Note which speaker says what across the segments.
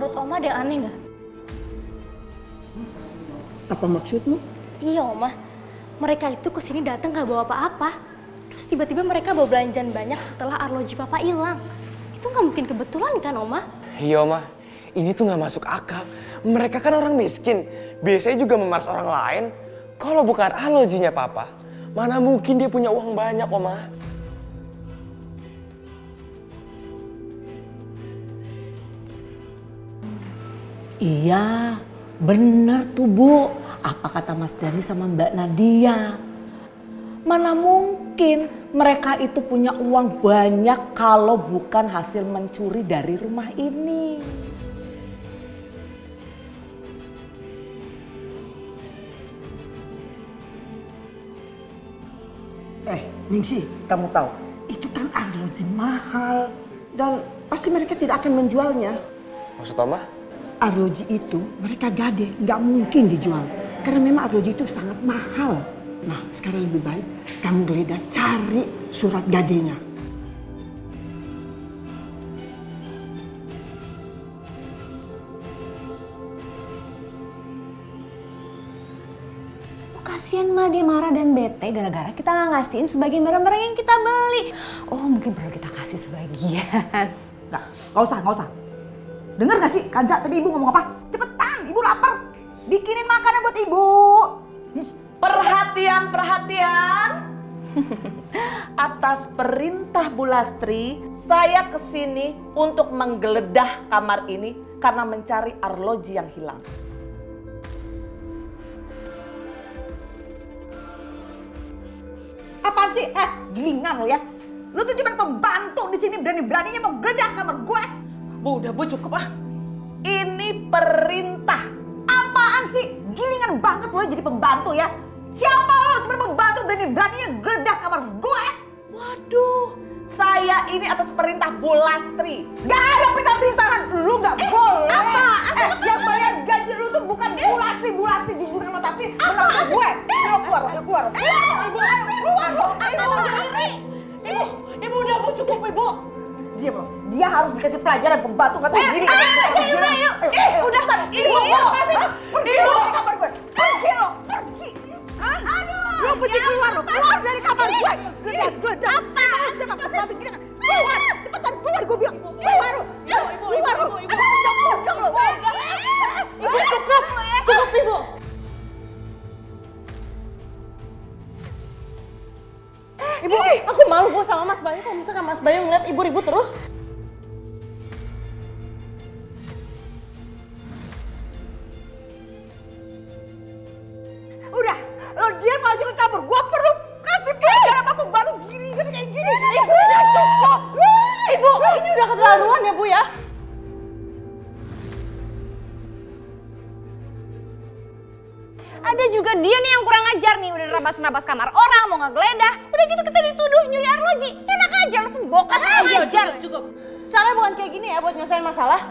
Speaker 1: Menurut Oma ada yang aneh nggak?
Speaker 2: Apa maksudmu?
Speaker 1: Iya Oma, mereka itu kesini datang nggak bawa apa-apa. Terus tiba-tiba mereka bawa belanjaan banyak setelah arloji Papa hilang. Itu nggak mungkin kebetulan kan Oma?
Speaker 3: Iya Oma, ini tuh nggak masuk akal. Mereka kan orang miskin, biasanya juga memeras orang lain. Kalau bukan arlojinya Papa, mana mungkin dia punya uang banyak Oma.
Speaker 2: Iya, bener tuh Bu. Apa kata Mas Dhani sama Mbak Nadia? Mana mungkin mereka itu punya uang banyak kalau bukan hasil mencuri dari rumah ini. Ningsih, kamu tahu, itu kan arloji mahal dan pasti mereka tidak akan menjualnya.
Speaker 3: Maksud Oma?
Speaker 2: Arloji itu mereka gade, nggak mungkin dijual. Karena memang arloji itu sangat mahal. Nah, sekarang lebih baik kamu geledah cari surat gadenya.
Speaker 4: Kasian mah dia marah dan bete gara-gara kita nggak ngasihin sebagian barang-barang yang kita beli. Oh mungkin perlu kita kasih sebagian.
Speaker 5: Nggak usah. Dengar gak sih Kanca tadi ibu ngomong apa? Cepetan, ibu lapar. Bikinin makanan buat ibu.
Speaker 6: Perhatian. Atas perintah Bu Lastri, saya kesini untuk menggeledah kamar ini karena mencari arloji yang hilang.
Speaker 5: Apaan sih? Gilingan lo ya. Lo tuh cuma pembantu di sini berani-beraninya mau geledah kamar gue.
Speaker 6: Bu, udah Bu, cukup ah. Ini perintah.
Speaker 5: Apaan sih? Gilingan banget lo jadi pembantu ya. Siapa lo cuma pembantu berani-beraninya geledah kamar gue?
Speaker 6: Waduh, saya ini atas perintah Bu Lastri.
Speaker 5: Gak ada perintah-perintahan. Lu gak boleh. Apaan? Yang bayar gaji lu tuh bukan Bu Lastri di jualan lo, tapi menantu gue. Lo keluar.
Speaker 6: Ibu udah Bu, cukup Ibu.
Speaker 5: Diam lo. Dia harus dikasih pelajaran pembantu nggak tahu diri.
Speaker 6: Ayo, udah. Ibu,
Speaker 5: pergi lo dari kamar gue. Pergi. Lo pergi keluar dari kamar gue. Geledah. Apaan sama pembantu gini kan? Keluar, cepetan keluar gue bilang. Keluar lo.
Speaker 6: Ibu cukup Ibu. Ibu, aku malu Bu sama Mas Bayu. Kalau misalkan Mas Bayu ngeliat Ibu ribut terus.
Speaker 5: Udah, lo diam aja ke kamar. Gua perlu kasih pelajaran apa pembantu gini kayak gini.
Speaker 6: Ibu, udah cukup. Ibu, ini udah keterlaluan ya Bu ya.
Speaker 4: Ada juga dia nih yang kurang ajar nih, udah nerabas kamar orang, mau ngegeledah. Udah gitu kita dituduh nyuri arloji. Enak aja, lu tuh bokas aja.
Speaker 6: Cukup. Caranya bukan kayak gini ya buat nyelesain masalah.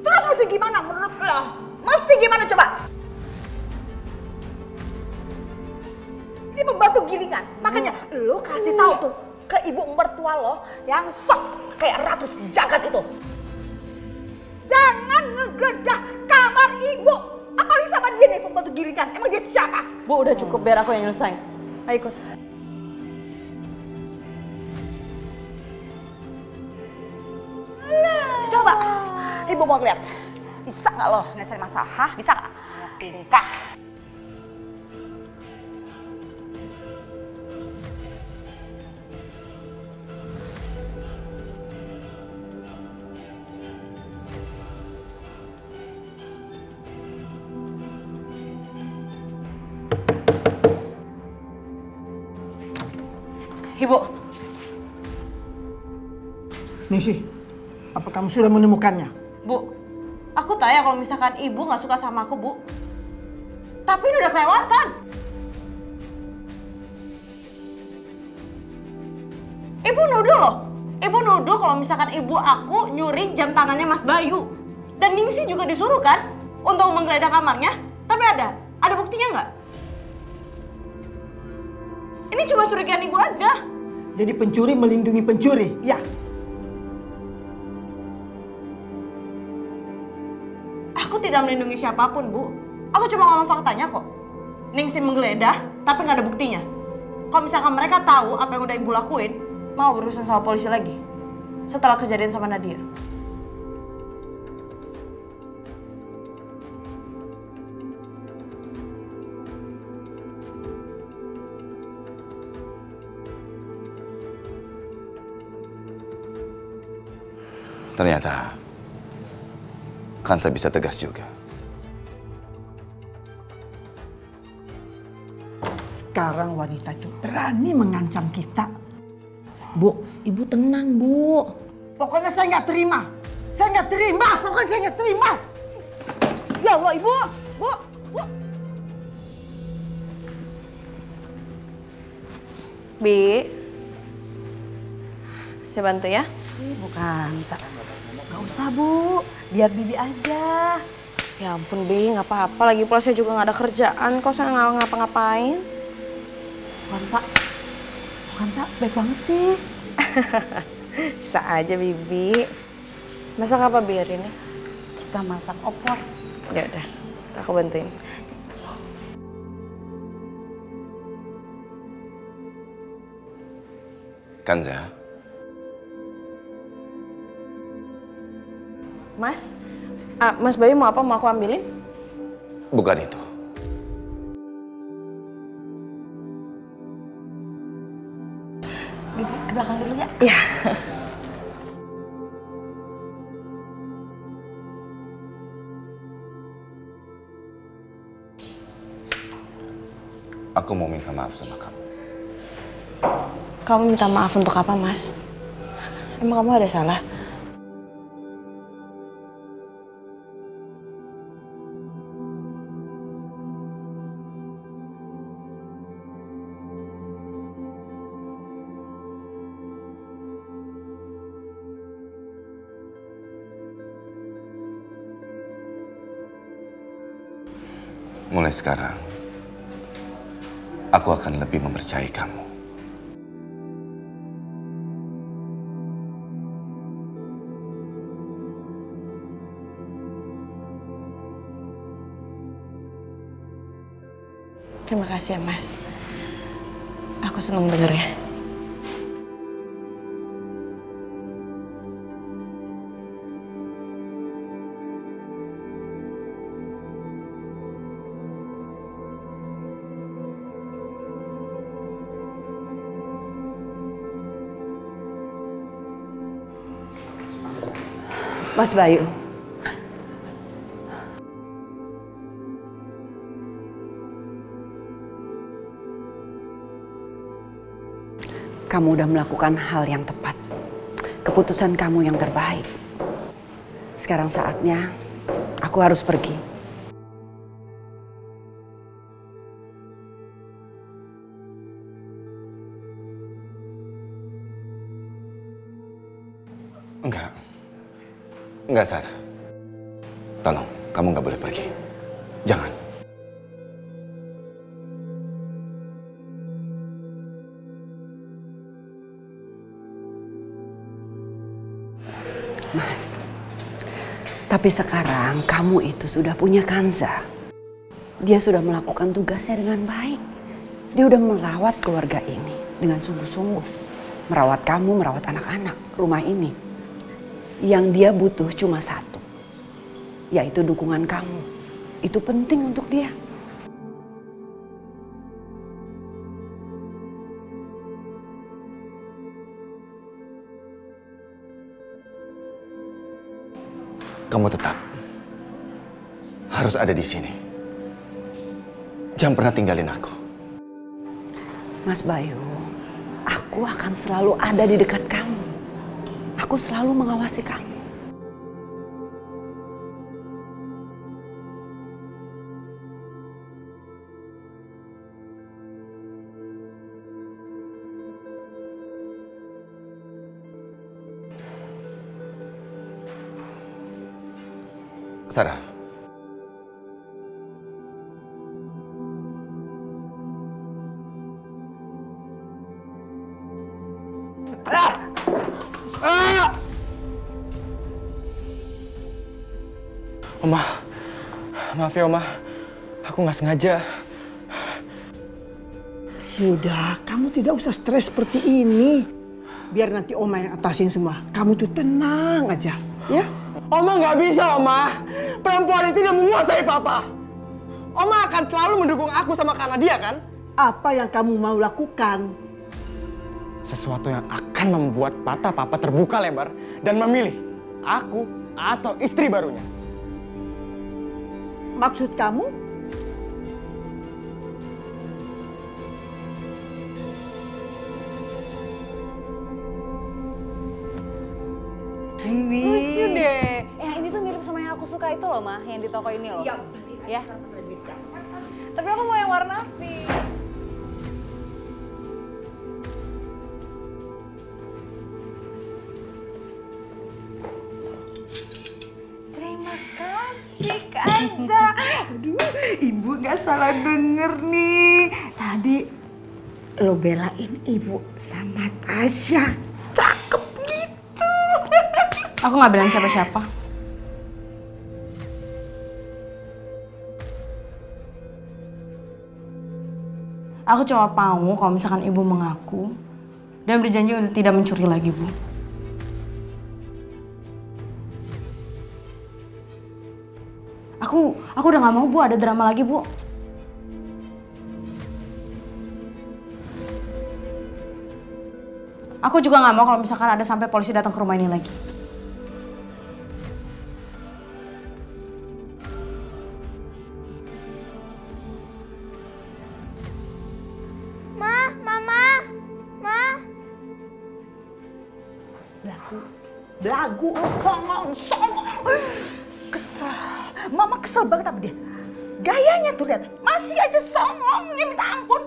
Speaker 5: Terus mesti gimana menurut lo? Mesti gimana coba? Ini pembantu gilingan. Makanya lo kasih tahu tuh ke ibu mertua lo yang sok kayak ratu sejagat itu. Jangan ngegeledah kamar ibu. Apalagi sama dia nih pembantu gilingan. Emang dia siapa?
Speaker 6: Bu, udah cukup biar aku yang nyelesain. Ayo ikut.
Speaker 5: Coba, ibu mau lihat. Bisa nggak lo nyelesain masalah? Hah? Bisa nggak? Tingkah.
Speaker 6: Ibu.
Speaker 2: Ningsih, apa kamu sudah menemukannya?
Speaker 6: Bu, aku tahu ya kalau misalkan Ibu nggak suka sama aku, Bu. Tapi ini udah kelewatan. Ibu nuduh loh. Ibu nuduh kalau misalkan ibu aku nyuri jam tangannya Mas Bayu. Dan Ningsih juga disuruh kan untuk menggeledah kamarnya. Tapi ada buktinya nggak? Ini cuma curigaan ibu aja.
Speaker 5: Jadi pencuri melindungi pencuri, ya?
Speaker 6: Aku tidak melindungi siapapun, Bu. Aku cuma ngomong faktanya kok. Ningsih menggeledah, tapi nggak ada buktinya. Kalau misalkan mereka tahu apa yang udah Ibu lakuin, mau berurusan sama polisi lagi. Setelah kejadian sama Nadia.
Speaker 7: Ternyata Kansa bisa tegas juga.
Speaker 5: Sekarang wanita itu berani mengancam kita.
Speaker 2: Bu, ibu tenang, Bu.
Speaker 5: Pokoknya saya nggak terima. Saya nggak terima. Pokoknya saya nggak terima. Ya Allah, Ibu. Bu.
Speaker 6: Bi, saya bantu ya?
Speaker 5: Bukan, nggak usah Bu. Biar Bibi aja.
Speaker 6: Ya ampun Bi, nggak apa-apa. Lagi pula saya juga nggak ada kerjaan. Kok saya nggak ngapa-ngapain?
Speaker 5: Bukan, Sa. Baik banget sih.
Speaker 6: Bisa aja Bibi. Masak apa biarin ya?
Speaker 5: Kita masak opor.
Speaker 6: Ya udah, aku bantuin.
Speaker 7: Kanza,
Speaker 6: Mas, Mas Bayu mau apa? Mau aku ambilin?
Speaker 7: bukan itu.
Speaker 5: Bibi ke belakang dulu ya.
Speaker 6: Iya.
Speaker 7: Aku mau minta maaf sama kamu.
Speaker 6: Kamu minta maaf untuk apa, Mas? Emang kamu ada salah?
Speaker 7: Mulai sekarang, aku akan lebih mempercayai kamu.
Speaker 6: Terima kasih ya, Mas. Aku senang dengernya.
Speaker 5: Mas Bayu. Kamu udah melakukan hal yang tepat. Keputusan kamu yang terbaik. Sekarang saatnya aku harus pergi.
Speaker 7: Enggak, Sarah. Tolong, kamu nggak boleh pergi. Jangan.
Speaker 5: Mas, tapi sekarang kamu itu sudah punya Kanza. Dia sudah melakukan tugasnya dengan baik. Dia udah merawat keluarga ini dengan sungguh-sungguh. Merawat kamu, merawat anak-anak, rumah ini. Yang dia butuh cuma satu, yaitu dukungan kamu. Itu penting untuk dia.
Speaker 7: Kamu tetap harus ada di sini. Jangan pernah tinggalin aku.
Speaker 5: Mas Bayu, aku akan selalu ada di dekat kamu. Aku selalu mengawasi kamu.
Speaker 7: Sarah.
Speaker 3: Oma, maaf ya Oma, aku nggak sengaja.
Speaker 8: Sudah, kamu tidak usah stres seperti ini. Biar nanti Oma yang atasin semua. Kamu tuh tenang aja, ya?
Speaker 3: Oma nggak bisa, Oma. Perempuan itu udah menguasai Papa. Oma akan selalu mendukung aku sama karena dia, kan?
Speaker 8: Apa yang kamu mau lakukan?
Speaker 3: Sesuatu yang akan membuat mata Papa terbuka lebar dan memilih aku atau istri barunya.
Speaker 8: Maksud kamu?
Speaker 4: Lucu deh. Yang ini tuh mirip sama yang aku suka itu loh, Mah. Yang di toko ini loh. Iya, beli aja. Ya. Tapi aku mau yang warna pink. Terima kasih, Kak Aza.
Speaker 9: Aduh, Ibu gak salah denger nih. Tadi lo belain Ibu sama Tasya. Cakep gitu.
Speaker 6: Aku nggak bilang siapa-siapa. Aku cuma mau kalau misalkan Ibu mengaku dan berjanji untuk tidak mencuri lagi, Bu. Aku udah nggak mau, Bu, ada drama lagi, Bu. Aku juga nggak mau kalau misalkan ada sampai polisi datang ke rumah ini lagi.
Speaker 9: Belagu, songong. Kesel. Mama kesel banget sama dia. Gayanya tuh lihat, masih aja songongnya minta ampun.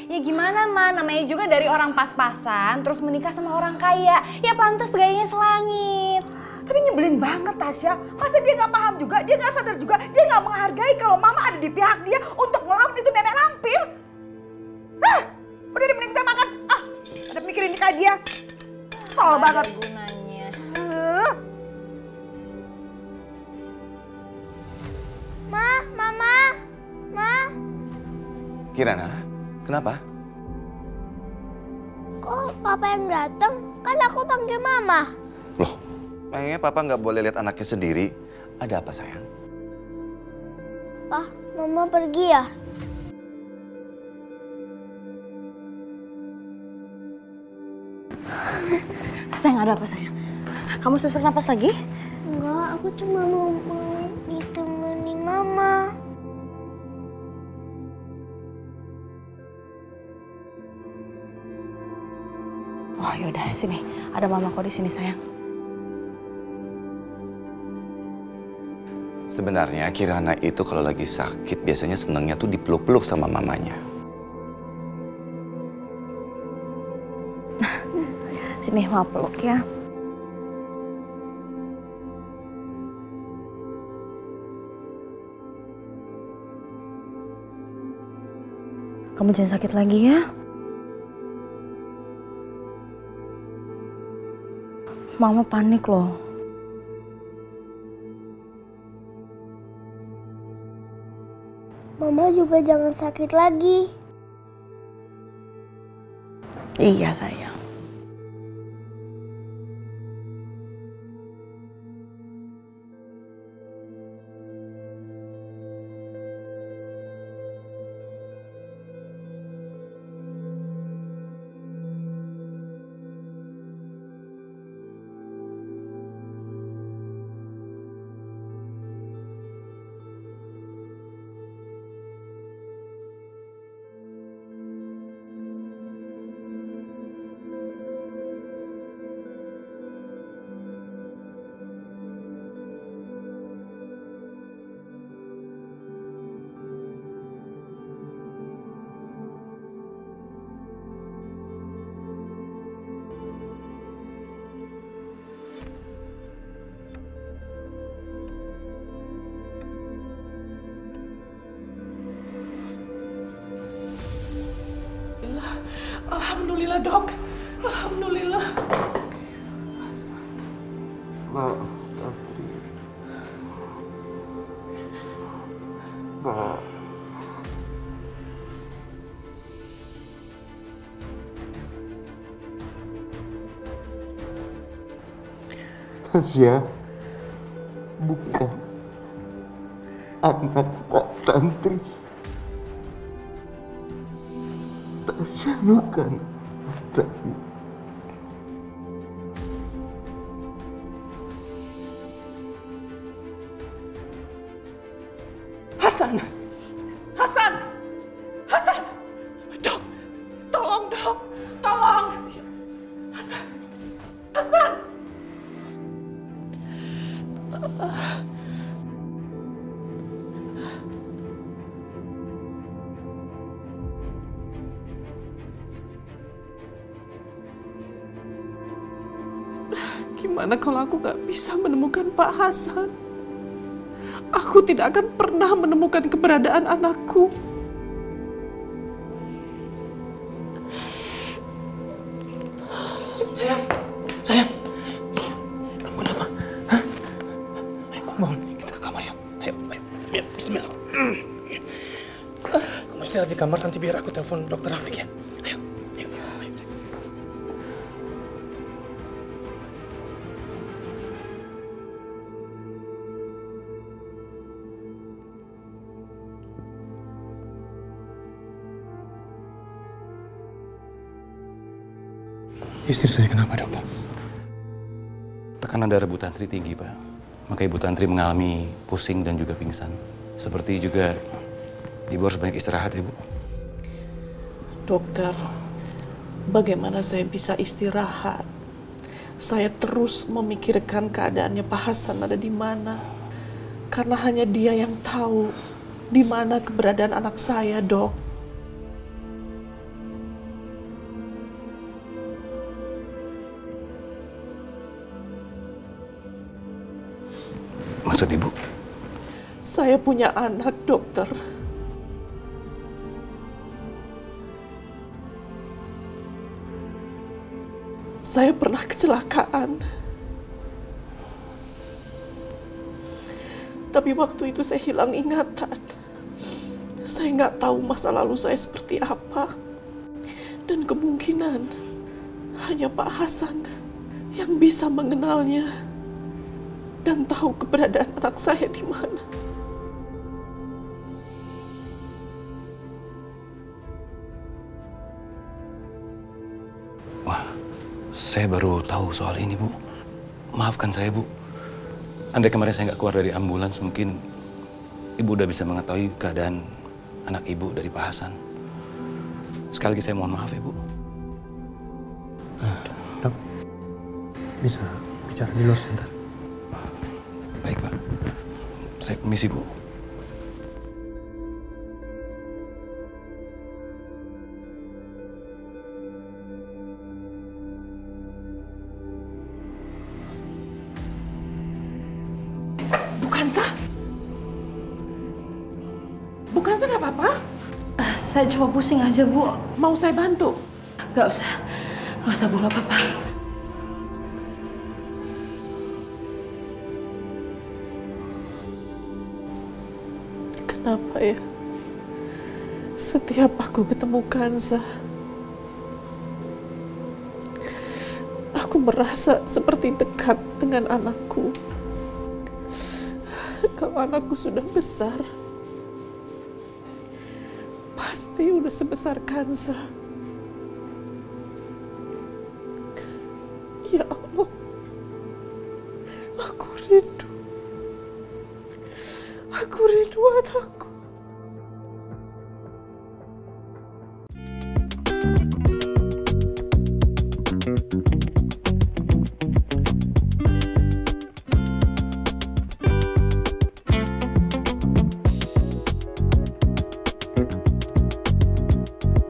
Speaker 4: Ya gimana, Ma? Namanya juga dari orang pas-pasan, terus menikah sama orang kaya. Ya pantas gayanya selangit.
Speaker 9: Tapi nyebelin banget Tasya. Masa dia nggak paham juga, dia nggak sadar juga, dia nggak menghargai kalau Mama ada di pihak dia untuk melawan itu nenek lampir. Udah deh, mending kita makan. Ada mikirin nikah dia. Kesel banget.
Speaker 4: Gunanya.
Speaker 7: Ma. Kirana, kenapa?
Speaker 10: Kok Papa yang datang? Kan aku panggil Mama.
Speaker 7: Loh, emangnya Papa nggak boleh lihat anaknya sendiri? Ada apa sayang?
Speaker 10: Pak, Mama pergi ya?
Speaker 6: Sayang, ada apa sayang? Kamu sesak napas lagi?
Speaker 10: Enggak, aku cuma mau ditemenin Mama.
Speaker 6: Oh yaudah, sini. Ada Mama kok di sini sayang.
Speaker 7: Sebenarnya Kirana itu kalau lagi sakit biasanya senangnya tuh dipeluk-peluk sama mamanya.
Speaker 6: Sini, Mama peluk ya. Kamu jangan sakit lagi ya. Mama panik loh.
Speaker 10: Mama juga jangan sakit lagi.
Speaker 6: Iya sayang.
Speaker 2: Alhamdulillah dok, alhamdulillah.
Speaker 3: Mbak Tantri. Mbak. Tasya bukan anak Pak Tantri. Tasya bukan anaknya.
Speaker 2: Hasan! Hasan! Hasan! Dok! Tolong, Dok! Tolong! Hasan! Hasan!
Speaker 11: Gimana kalau aku gak bisa menemukan Pak Hasan? Aku tidak akan pernah menemukan keberadaan anakku.
Speaker 12: Sayang, kamu kenapa? Hah? Ayo bangun, kita ke kamar ya. Ayo, bismillah. Kamu istirahat di kamar, nanti biar aku telepon dokter Rafiq ya. Ayo. Istri saya kenapa, dokter?
Speaker 7: Tekanan darah Bu Tantri tinggi, Pak. Maka Ibu Tantri mengalami pusing dan juga pingsan. Seperti juga Ibu harus banyak istirahat ya, Bu.
Speaker 11: Dokter, bagaimana saya bisa istirahat? Saya terus memikirkan keadaannya Pak Hasan ada di mana. Karena hanya dia yang tahu di mana keberadaan anak saya, Dok.
Speaker 7: Maksud Ibu?
Speaker 11: Saya punya anak, dokter. Saya pernah kecelakaan. Tapi waktu itu saya hilang ingatan. Saya nggak tahu masa lalu saya seperti apa. Dan kemungkinan hanya Pak Hasan yang bisa mengenalnya dan tahu keberadaan anak saya di mana.
Speaker 7: Wah, saya baru tahu soal ini, Bu. Maafkan saya, Bu. Andai kemarin saya nggak keluar dari ambulans, mungkin Ibu udah bisa mengetahui keadaan anak Ibu dari Pak Hasan. Sekali lagi saya mohon maaf ya, Bu.
Speaker 12: Dok, bisa bicara di luar sebentar?
Speaker 7: Baik, Pak. Saya permisi, Bu.
Speaker 11: Bukan saya nggak apa-apa.
Speaker 1: Saya cuma pusing aja, Bu.
Speaker 11: Mau saya bantu?
Speaker 1: Nggak usah, Bu, nggak apa-apa.
Speaker 11: Kenapa ya? Setiap aku ketemu Kanza, aku merasa seperti dekat dengan anakku. Kalau anakku sudah besar, pasti udah sebesar Kanza. Ya Allah, aku rindu anakku.